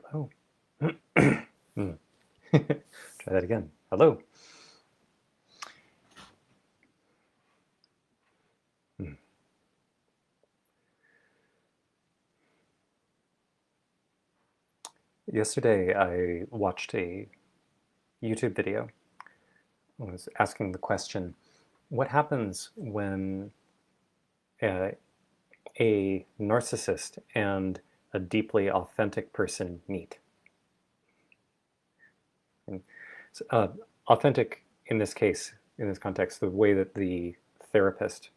Hello. Hmm. Try that again. Hello. Hmm. Yesterday, I watched a YouTube video. I was asking the question, what happens when uh, a narcissist and a deeply authentic person meet? And so, authentic in this case, in this context, the way that the therapist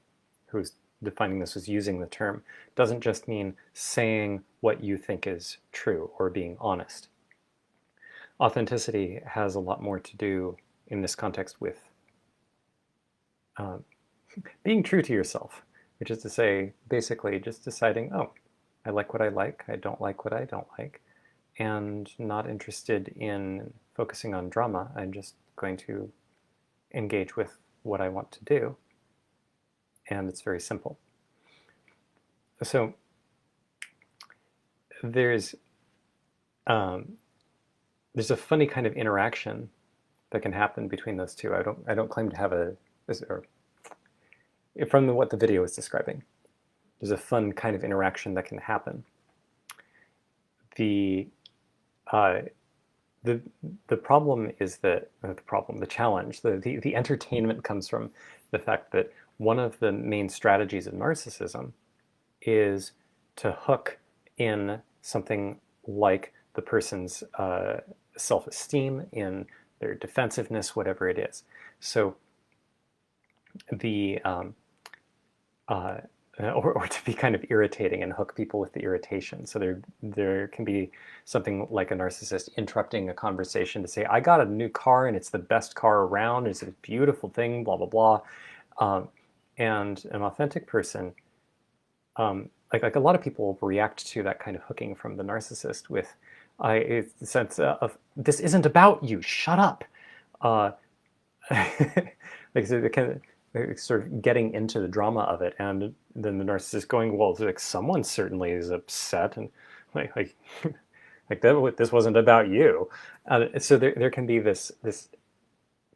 who's defining this as using the term doesn't just mean saying what you think is true or being honest. Authenticity has a lot more to do in this context with um, being true to yourself, which is to say, basically just deciding, oh, I like what I like, I don't like what I don't like, and not interested in focusing on drama. I'm just going to engage with what I want to do, and it's very simple. So there's um, there's a funny kind of interaction that can happen between those two. I don't claim to have or from what the video is describing. There's a fun kind of interaction that can happen. The uh, the the problem is that the challenge, the entertainment comes from the fact that one of the main strategies of narcissism is to hook in something like the person's self-esteem, in their defensiveness, whatever it is. So the uh, or to be kind of irritating and hook people with the irritation. So there can be something like a narcissist interrupting a conversation to say, "I got a new car and it's the best car around. It's a beautiful thing." Blah blah blah. And an authentic person, like a lot of people react to that kind of hooking from the narcissist with a sense of, "This isn't about you. Shut up." Uh, like so they kind of sort of getting into the drama of it, and then the narcissist going, "Well, like someone certainly is upset," and like like that. This wasn't about you. So there can be this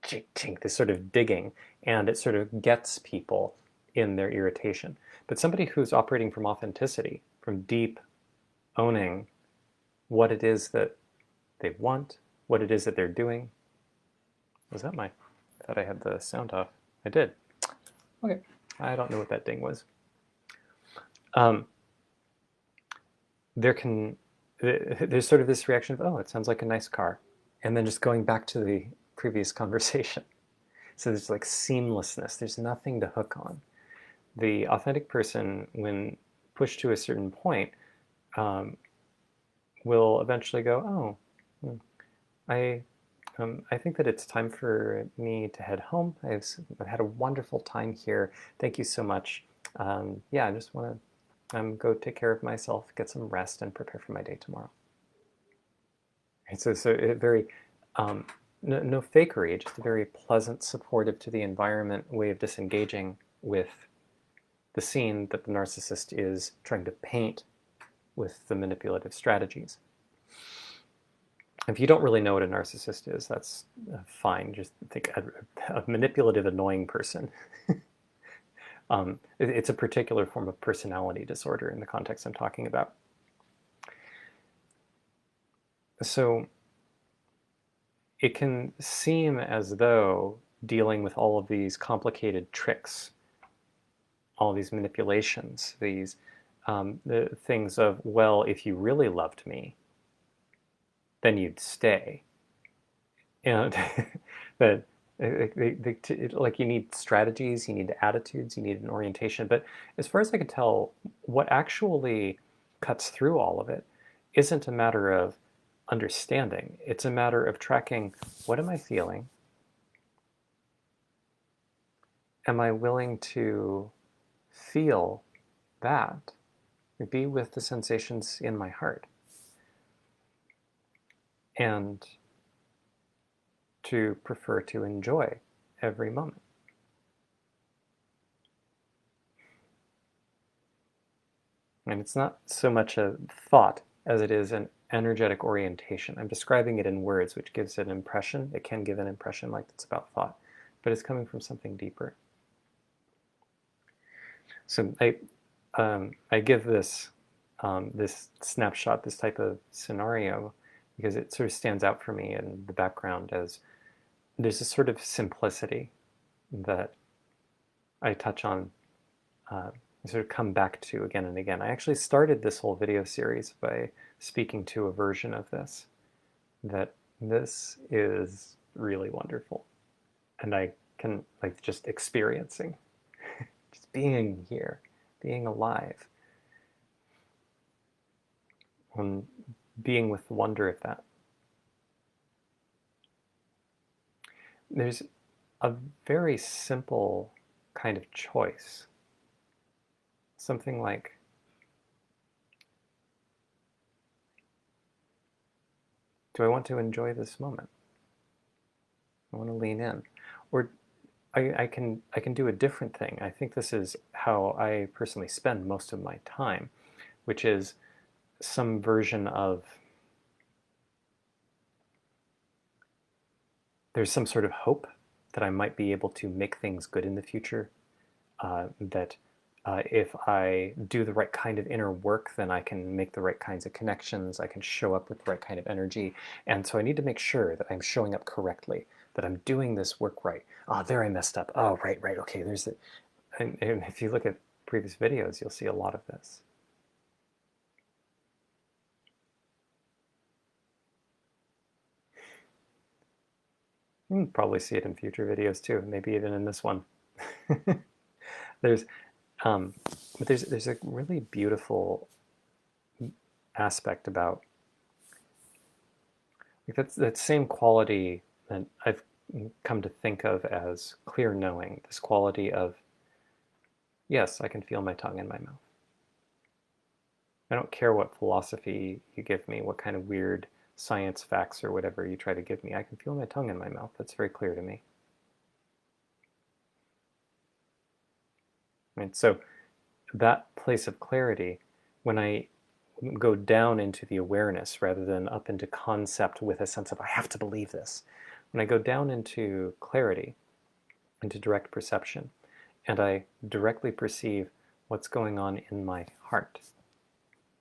chink chink, this sort of digging, and it sort of gets people in their irritation. But somebody who's operating from authenticity, from deep owning what it is that they want, what it is that they're doing. Was that my? I thought I had the sound off. I did. Okay. I don't know what that ding was. Um, there's sort of this reaction of, oh, it sounds like a nice car, and then just going back to the previous conversation. So there's like seamlessness. There's nothing to hook on. The authentic person, when pushed to a certain point, um, will eventually go, oh, I think that it's time for me to head home. I've had a wonderful time here. Thank you so much. Yeah, I just want to go take care of myself, get some rest, and prepare for my day tomorrow. Right, so a very no fakery, just a very pleasant, supportive to the environment way of disengaging with the scene that the narcissist is trying to paint with the manipulative strategies. If you don't really know what a narcissist is, that's fine. Just think a manipulative, annoying person. It's a particular form of personality disorder in the context I'm talking about. So it can seem as though dealing with all of these complicated tricks, all these manipulations, these the things of, well, if you really loved me, then you'd stay. And that like you need strategies, you need attitudes, you need an orientation. But as far as I can tell, what actually cuts through all of it isn't a matter of understanding. It's a matter of tracking, what am I feeling? Am I willing to feel that? Be with the sensations in my heart. And to prefer to enjoy every moment. And it's not so much a thought as it is an energetic orientation. I'm describing it in words, which gives it an impression. It can give an impression like it's about thought, but it's coming from something deeper. So I give this this snapshot, this type of scenario, because it sort of stands out for me in the background as there's a sort of simplicity that I touch on, I sort of come back to again and again. I actually started this whole video series by speaking to a version of this, that this is really wonderful. And I can, like, just experiencing, just being here, being alive, and being with the wonder of that. There's a very simple kind of choice. Something like, do I want to enjoy this moment? I want to lean in. Or I can do a different thing. I think this is how I personally spend most of my time, which is some version of, there's some sort of hope that I might be able to make things good in the future, that if I do the right kind of inner work, then I can make the right kinds of connections, I can show up with the right kind of energy. And so I need to make sure that I'm showing up correctly, that I'm doing this work right. Oh, there I messed up. Oh, right, okay, there's it. And if you look at previous videos, you'll see a lot of this. You can probably see it in future videos too, maybe even in this one. There's but there's a really beautiful aspect about, like, that same quality that I've come to think of as clear knowing, this quality of, yes, I can feel my tongue in my mouth. I don't care what philosophy you give me, what kind of weird science facts or whatever you try to give me. I can feel my tongue in my mouth. That's very clear to me. Right? So that place of clarity, when I go down into the awareness rather than up into concept with a sense of I have to believe this, when I go down into clarity, into direct perception, and I directly perceive what's going on in my heart.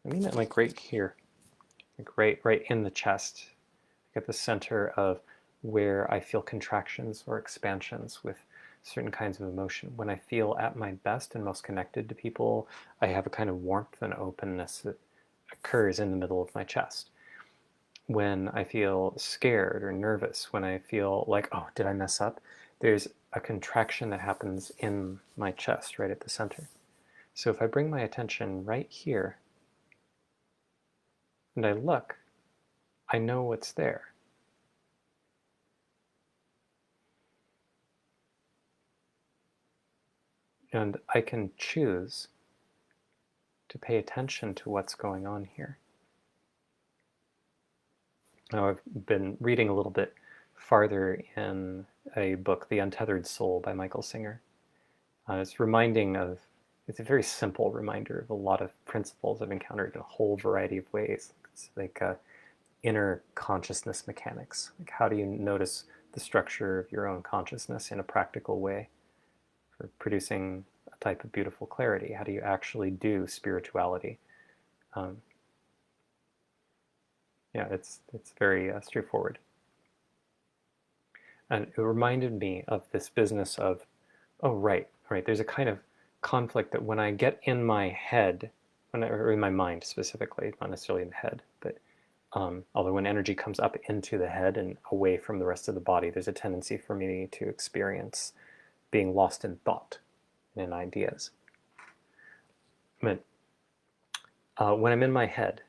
I mean that, like, right here, like right in the chest, like at the center of where I feel contractions or expansions with certain kinds of emotion. When I feel at my best and most connected to people, I have a kind of warmth and openness that occurs in the middle of my chest. When I feel scared or nervous, when I feel like, oh, did I mess up? There's a contraction that happens in my chest, right at the center. So if I bring my attention right here, and I look, I know what's there. And I can choose to pay attention to what's going on here. Now, I've been reading a little bit farther in a book, The Untethered Soul by Michael Singer. It's a very simple reminder of a lot of principles I've encountered in a whole variety of ways. It's like inner consciousness mechanics. Like, how do you notice the structure of your own consciousness in a practical way for producing a type of beautiful clarity? How do you actually do spirituality? Yeah, it's very straightforward. And it reminded me of this business of, oh, right, there's a kind of conflict that when I get in my head, or in my mind specifically, not necessarily in the head, but although when energy comes up into the head and away from the rest of the body, there's a tendency for me to experience being lost in thought and in ideas. But when I'm in my head,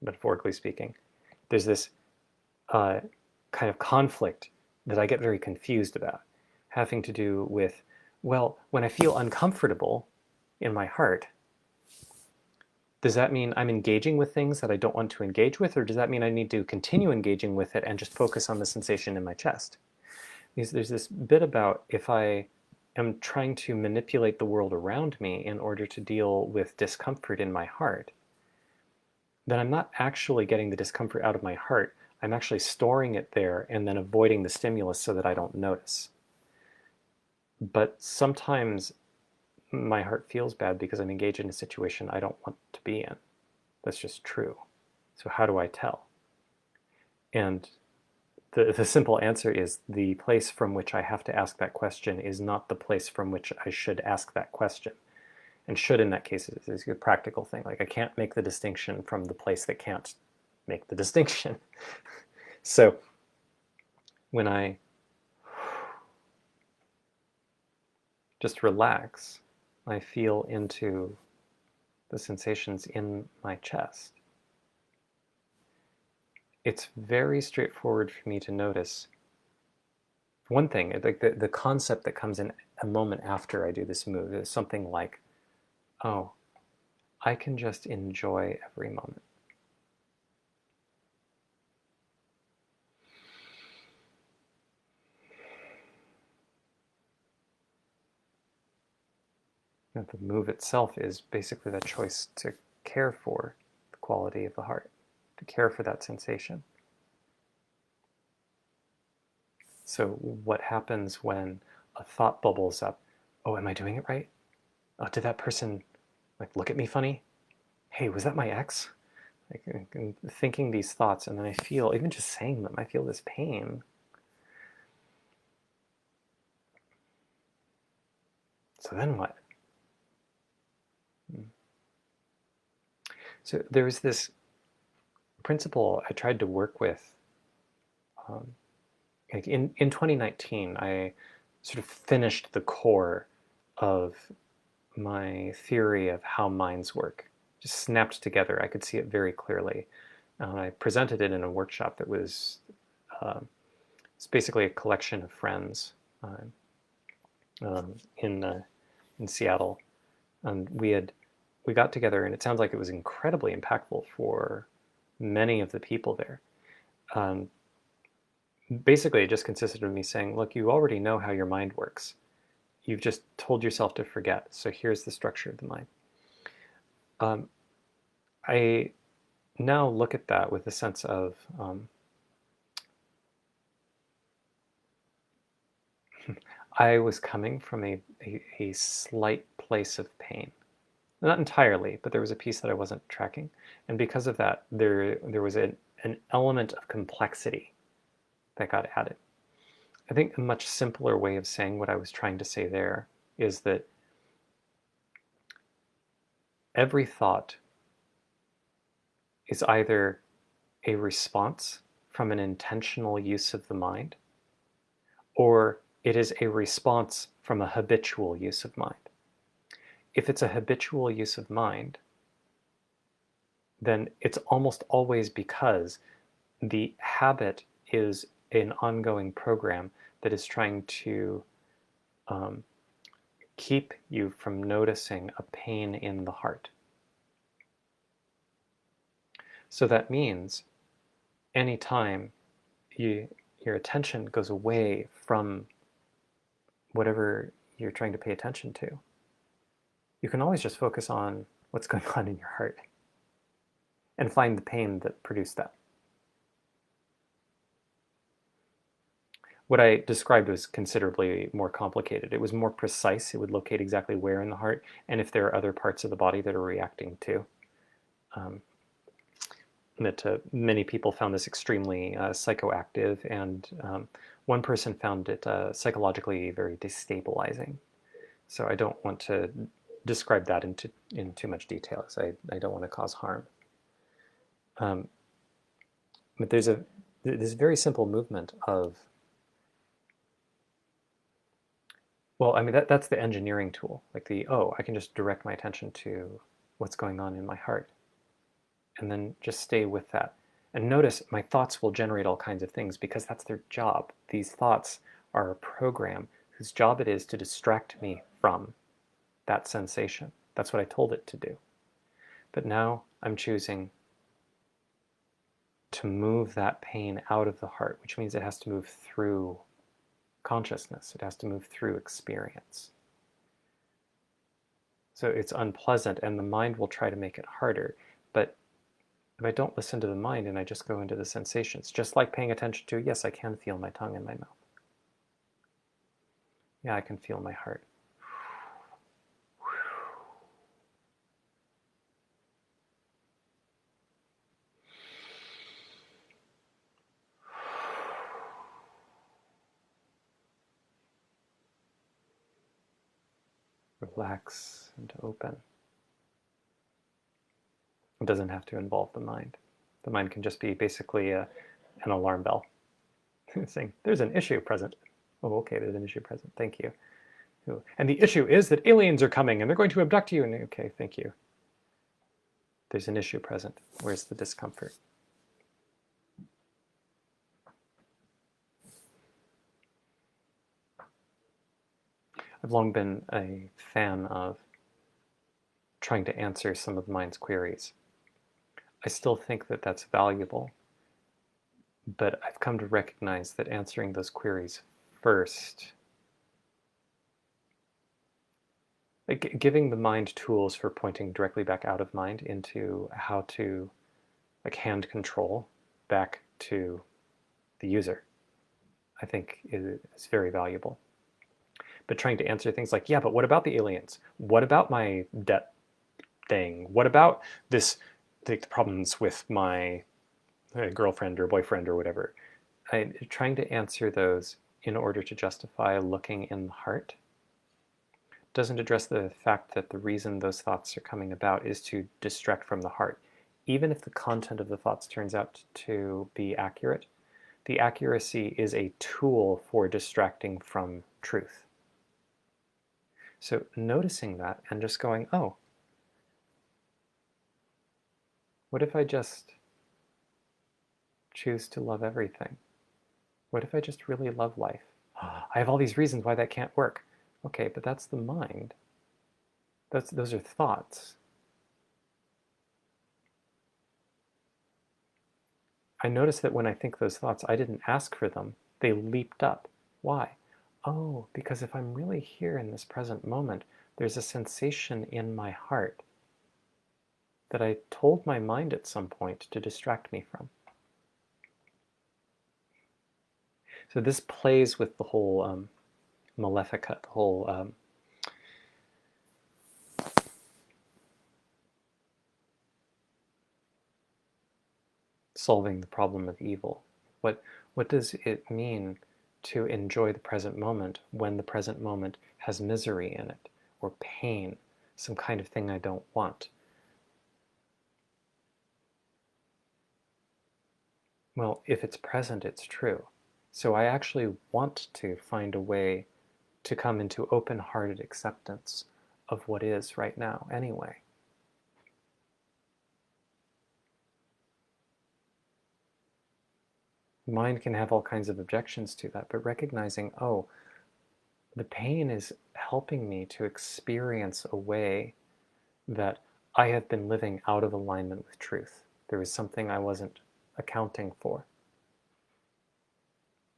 metaphorically speaking, there's this kind of conflict that I get very confused about, having to do with, well, when I feel uncomfortable in my heart, does that mean I'm engaging with things that I don't want to engage with, or does that mean I need to continue engaging with it and just focus on the sensation in my chest? Because there's this bit about, if I am trying to manipulate the world around me in order to deal with discomfort in my heart, then I'm not actually getting the discomfort out of my heart. I'm actually storing it there and then avoiding the stimulus so that I don't notice. But sometimes my heart feels bad because I'm engaged in a situation I don't want to be in. That's just true. So how do I tell? And the simple answer is the place from which I have to ask that question is not the place from which I should ask that question. And should in that case is a practical thing. Like I can't make the distinction from the place that can't make the distinction. So when I just relax, I feel into the sensations in my chest. It's very straightforward for me to notice. One thing, like the concept that comes in a moment after I do this move is something like, oh, I can just enjoy every moment. You know, the move itself is basically that choice to care for the quality of the heart, to care for that sensation. So what happens when a thought bubbles up? Oh, am I doing it right? Oh, did that person like look at me funny? Hey, was that my ex? Like I'm thinking these thoughts, and then I feel, even just saying them, I feel this pain. So then what? So there was this principle I tried to work with. Um, like in 2019, I sort of finished the core of my theory of how minds work. Just snapped together. I could see it very clearly. I presented it in a workshop that was it's basically a collection of friends um, in Seattle, and we got together, and it sounds like it was incredibly impactful for many of the people there. Um, Basically, it just consisted of me saying, "Look, you already know how your mind works. You've just told yourself to forget. So here's the structure of the mind." Um, I now look at that with a sense of I was coming from a slight place of pain. Not entirely, but there was a piece that I wasn't tracking. And because of that, there was an element of complexity that got added. I think a much simpler way of saying what I was trying to say there is that every thought is either a response from an intentional use of the mind, or it is a response from a habitual use of mind. If it's a habitual use of mind, then it's almost always because the habit is an ongoing program that is trying to um, keep you from noticing a pain in the heart. So that means anytime your attention goes away from whatever you're trying to pay attention to, you can always just focus on what's going on in your heart and find the pain that produced that. What I described was considerably more complicated. It was more precise. It would locate exactly where in the heart and if there are other parts of the body that are reacting too. That many people found this extremely psychoactive, and one person found it psychologically very destabilizing. So I don't want to describe that in too much detail, because I don't want to cause harm. But there's this very simple movement of, well, I mean, that's the engineering tool. Like I can just direct my attention to what's going on in my heart, and then just stay with that. And notice my thoughts will generate all kinds of things because that's their job. These thoughts are a program whose job it is to distract me from that sensation. That's what I told it to do. But now I'm choosing to move that pain out of the heart, which means it has to move through consciousness. It has to move through experience. So it's unpleasant, and the mind will try to make it harder. But if I don't listen to the mind and I just go into the sensations, just like paying attention to, yes, I can feel my tongue in my mouth. Yeah, I can feel my heart. Relax and open. It doesn't have to involve the mind. The mind can just be basically an alarm bell saying, there's an issue present. Oh, okay, there's an issue present. Thank you. And the issue is that aliens are coming and they're going to abduct you. And okay, thank you. There's an issue present. Where's the discomfort? I've long been a fan of trying to answer some of the mind's queries. I still think that that's valuable, but I've come to recognize that answering those queries first, like giving the mind tools for pointing directly back out of mind into how to like hand control back to the user, I think is very valuable. But trying to answer things like, yeah, but what about the aliens? What about my debt thing? What about this, the problems with my girlfriend or boyfriend or whatever? Trying to answer those in order to justify looking in the heart doesn't address the fact that the reason those thoughts are coming about is to distract from the heart. Even if the content of the thoughts turns out to be accurate, the accuracy is a tool for distracting from truth. So noticing that and just going, oh, what if I just choose to love everything? What if I just really love life? I have all these reasons why that can't work. Okay, but that's the mind. Those are thoughts. I notice that when I think those thoughts, I didn't ask for them. They leaped up. Why? Oh, because if I'm really here in this present moment, there's a sensation in my heart that I told my mind at some point to distract me from. So this plays with the whole Malefica, the whole solving the problem of evil. What does it mean to enjoy the present moment when the present moment has misery in it, or pain, some kind of thing I don't want? Well, if it's present, it's true. So I actually want to find a way to come into open-hearted acceptance of what is right now anyway. Mind can have all kinds of objections to that, but recognizing, oh, the pain is helping me to experience a way that I have been living out of alignment with truth. There was something I wasn't accounting for,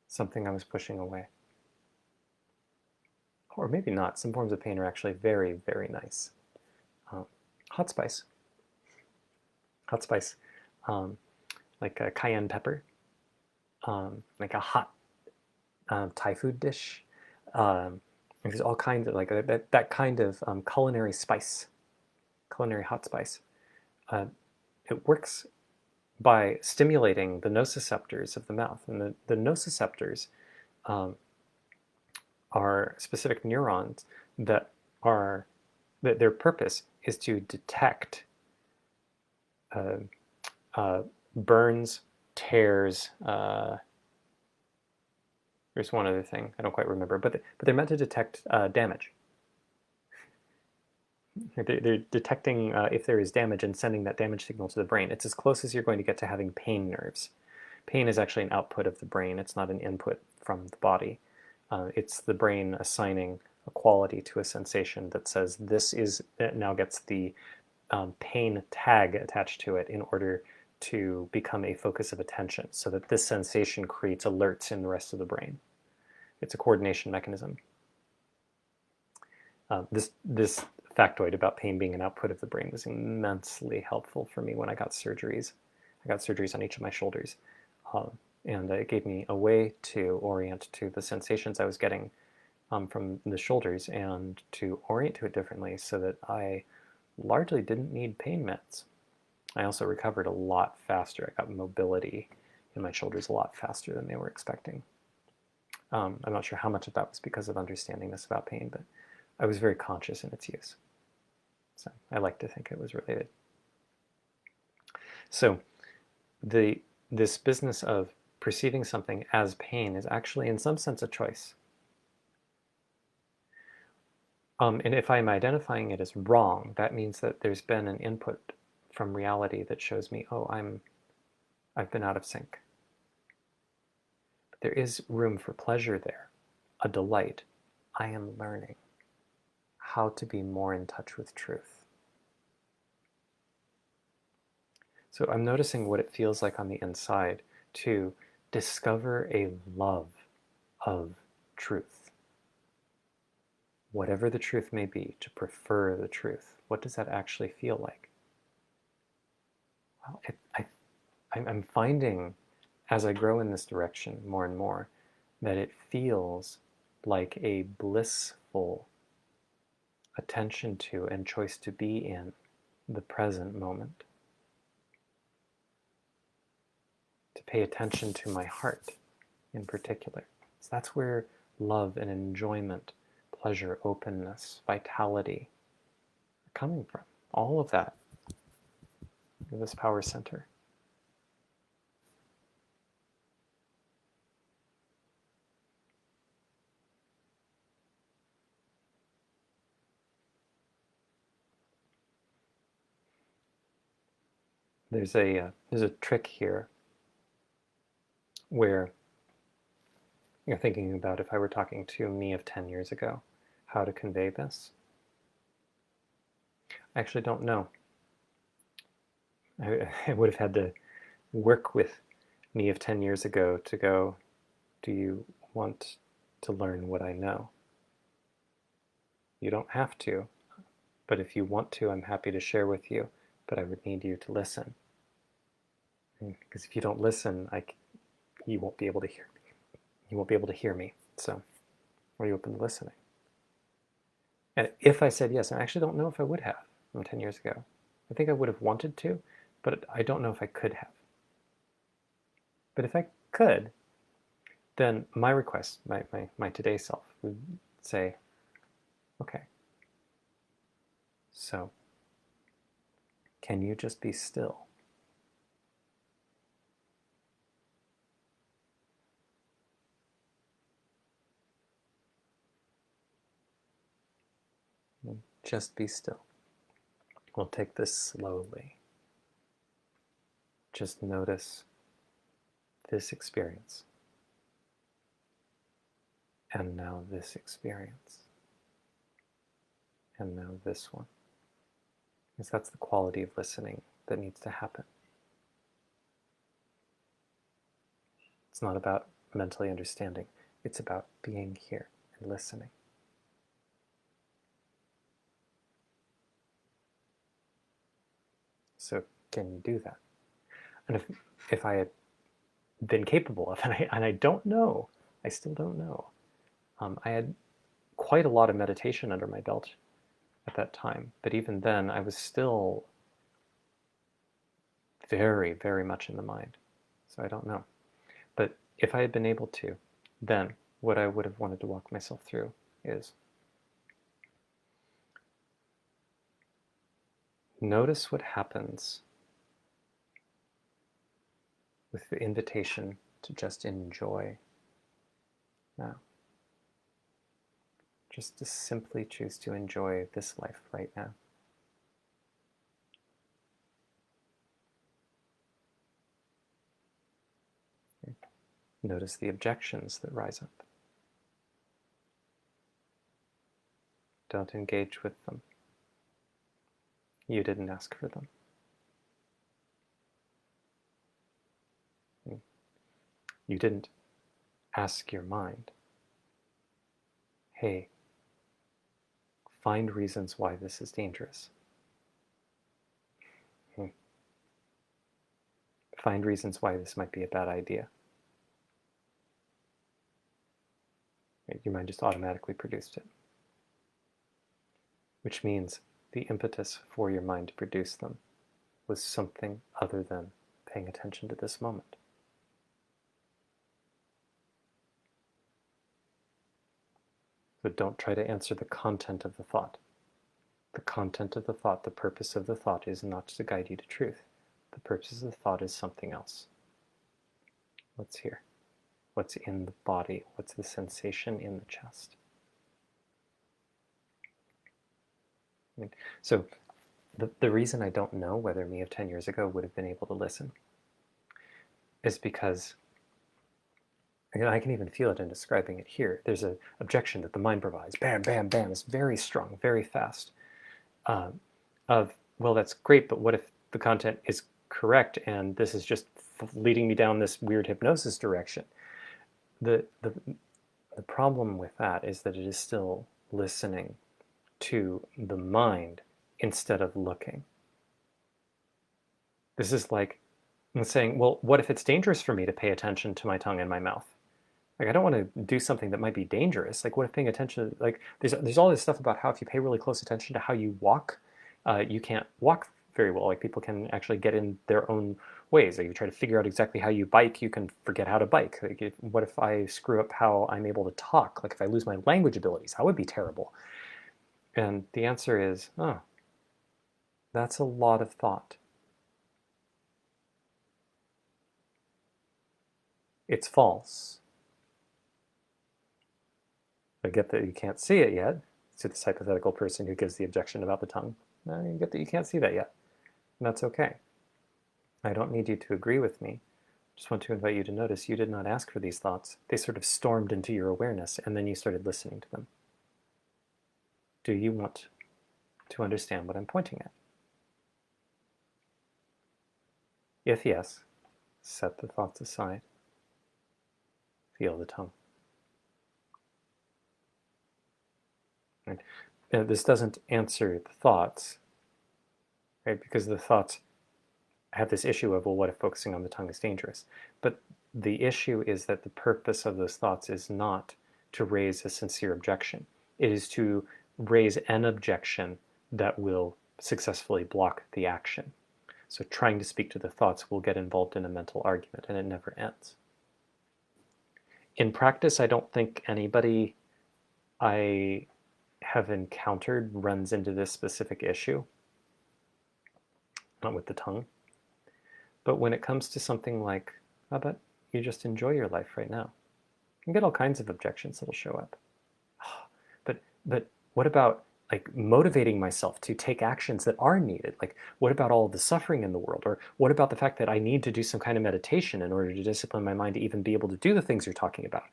something I was pushing away. Or maybe not. Some forms of pain are actually very, very nice. Hot spice. Hot spice. Like a cayenne pepper. Like a hot Thai food dish. There's all kinds of, like that kind of culinary spice, culinary hot spice. It works by stimulating the nociceptors of the mouth. And the nociceptors are specific neurons that their purpose is to detect burns, tears. There's one other thing I don't quite remember, but they're meant to detect damage. They're detecting if there is damage and sending that damage signal to the brain. It's as close as you're going to get to having pain nerves. Pain is actually an output of the brain. It's not an input from the body. It's the brain assigning a quality to a sensation that says this is, it now gets the pain tag attached to it in order to become a focus of attention, so that this sensation creates alerts in the rest of the brain. It's a coordination mechanism. This factoid about pain being an output of the brain was immensely helpful for me when I got surgeries. I got surgeries on each of my shoulders. And it gave me a way to orient to the sensations I was getting from the shoulders and to orient to it differently so that I largely didn't need pain meds. I also recovered a lot faster. I got mobility in my shoulders a lot faster than they were expecting. I'm not sure how much of that was because of understanding this about pain, but I was very conscious in its use. So I like to think it was related. So this business of perceiving something as pain is actually in some sense a choice. And if I'm identifying it as wrong, that means that there's been an input from reality that shows me, oh, I've been out of sync. But there is room for pleasure there, a delight. I am learning how to be more in touch with truth. So I'm noticing what it feels like on the inside to discover a love of truth. Whatever the truth may be, to prefer the truth. What does that actually feel like? Well, I'm finding, as I grow in this direction more and more, that it feels like a blissful attention to and choice to be in the present moment. To pay attention to my heart in particular. So that's where love and enjoyment, pleasure, openness, vitality are coming from. All of that in this power center. There's a trick here where you're thinking about, if I were talking to me of 10 years ago, how to convey this. I actually don't know. I would have had to work with me of 10 years ago to go, do you want to learn what I know? You don't have to, but if you want to, I'm happy to share with you, but I would need you to listen. Because if you don't listen, you won't be able to hear me. You won't be able to hear me. So, are you open to listening? And if I said yes, I actually don't know if I would have from 10 years ago. I think I would have wanted to, but I don't know if I could have. But if I could, then my request, my today self would say, okay, so can you just be still? Just be still. We'll take this slowly. Just notice this experience. And now this experience. And now this one. Because that's the quality of listening that needs to happen. It's not about mentally understanding. It's about being here and listening. So can you do that? And if I had been capable of, and I don't know, I still don't know. I had quite a lot of meditation under my belt at that time, but even then I was still very, very much in the mind. So I don't know. But if I had been able to, then what I would have wanted to walk myself through is notice what happens with the invitation to just enjoy now. Just to simply choose to enjoy this life right now. Notice the objections that rise up. Don't engage with them. You didn't ask for them. You didn't ask your mind, hey, find reasons why this is dangerous. find reasons why this might be a bad idea. Your mind just automatically produced it. Which means the impetus for your mind to produce them was something other than paying attention to this moment. So don't try to answer the content of the thought. The content of the thought, the purpose of the thought is not to guide you to truth. The purpose of the thought is something else. What's here? What's in the body? What's the sensation in the chest? So the reason I don't know whether me of 10 years ago would have been able to listen is because, and I can even feel it in describing it here, there's an objection that the mind provides. Bam, bam, bam. It's very strong, very fast. Of, well, that's great, but what if the content is correct and this is just leading me down this weird hypnosis direction? The problem with that is that it is still listening to the mind instead of looking. This is like saying, well, what if it's dangerous for me to pay attention to my tongue and my mouth? Like, I don't want to do something that might be dangerous. Like, what if paying attention, like, there's all this stuff about how if you pay really close attention to how you walk, you can't walk very well. Like, people can actually get in their own ways. Like, you try to figure out exactly how you bike, you can forget how to bike. Like, what if I screw up how I'm able to talk? Like, if I lose my language abilities, that would be terrible. And the answer is, oh, that's a lot of thought. It's false. I get that you can't see it yet. To this hypothetical person who gives the objection about the tongue. You get that you can't see that yet. And that's okay. I don't need you to agree with me. I just want to invite you to notice you did not ask for these thoughts. They sort of stormed into your awareness, and then you started listening to them. Do you want to understand what I'm pointing at? If yes, set the thoughts aside. Feel the tongue. Right? This doesn't answer the thoughts, right? Because the thoughts have this issue of, well, what if focusing on the tongue is dangerous? But the issue is that the purpose of those thoughts is not to raise a sincere objection. It is to raise an objection that will successfully block the action. So trying to speak to the thoughts will get involved in a mental argument, and it never ends. In practice, I don't think anybody I have encountered runs into this specific issue, not with the tongue. But when it comes to something like, how about you just enjoy your life right now? You can get all kinds of objections that'll show up. But what about like motivating myself to take actions that are needed? Like, what about all of the suffering in the world? Or what about the fact that I need to do some kind of meditation in order to discipline my mind to even be able to do the things you're talking about?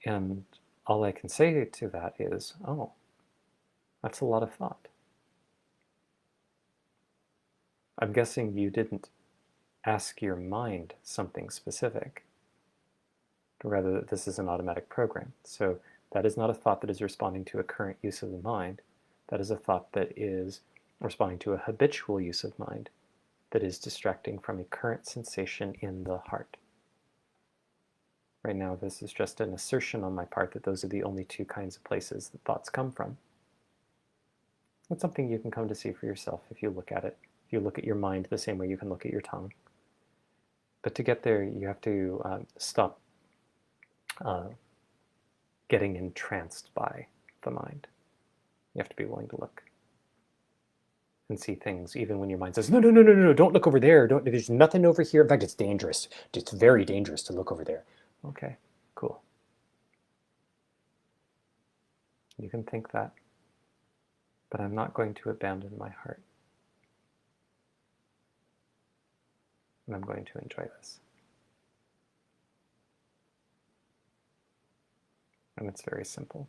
And all I can say to that is, oh, that's a lot of thought. I'm guessing you didn't ask your mind something specific, but rather that this is an automatic program. So that is not a thought that is responding to a current use of the mind. That is a thought that is responding to a habitual use of mind that is distracting from a current sensation in the heart. Right now, this is just an assertion on my part that those are the only two kinds of places that thoughts come from. It's something you can come to see for yourself if you look at it. If you look at your mind the same way you can look at your tongue. But to get there, you have to stop getting entranced by the mind. You have to be willing to look and see things, even when your mind says, no, no, no, no, no, don't look over there. There's nothing over here. In fact, it's dangerous. It's very dangerous to look over there. Okay, cool. You can think that, but I'm not going to abandon my heart. And I'm going to enjoy this. And it's very simple.